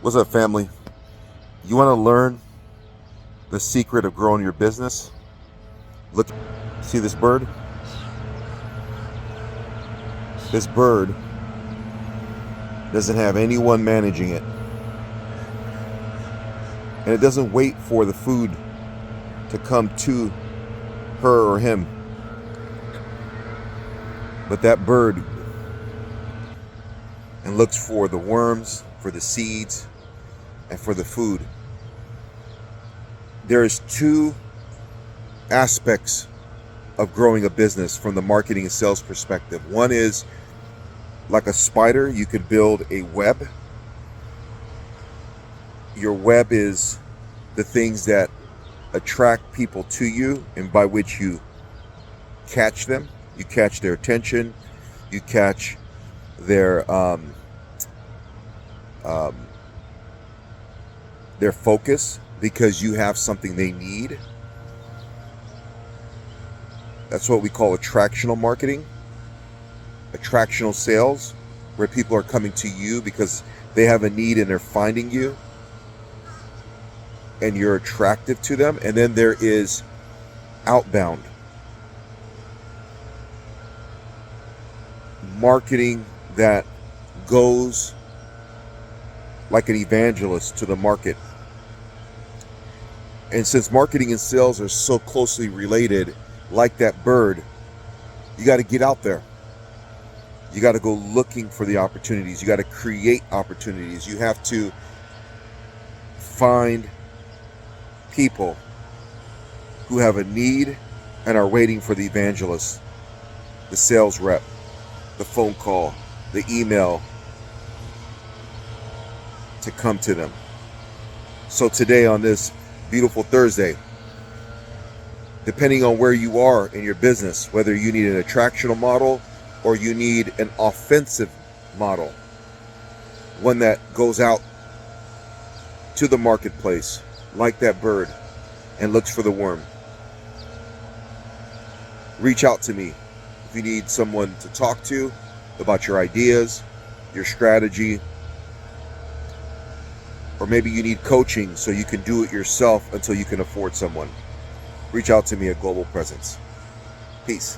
What's up, family? You want to learn the secret of growing your business? Look, see this bird? This bird doesn't have anyone managing it. And it doesn't wait for the food to come to her or him. But that bird and looks for the worms, for the seeds, and for the food. There's two aspects of growing a business from the marketing and sales perspective. One is like a spider, you could build a web. Your web is the things that attract people to you, and by which you catch them. You catch their attention, you catch their focus, because you have something they need. That's what we call attractional marketing, attractional sales, where people are coming to you because they have a need and they're finding you and you're attractive to them. And then there is outbound marketing that goes like an evangelist to the market. And since marketing and sales are so closely related, like that bird, you got to get out there. You got to go looking for the opportunities. You got to create opportunities. You have to find people who have a need and are waiting for the evangelist, the sales rep, the phone call, the email to come to them. So today, on this beautiful Thursday, depending on where you are in your business, whether you need an attractional model or you need an offensive model, one that goes out to the marketplace like that bird and looks for the worm, reach out to me if you need someone to talk to about your ideas, your strategy, or maybe you need coaching so you can do it yourself until you can afford someone. Reach out to me at Global Presence. Peace.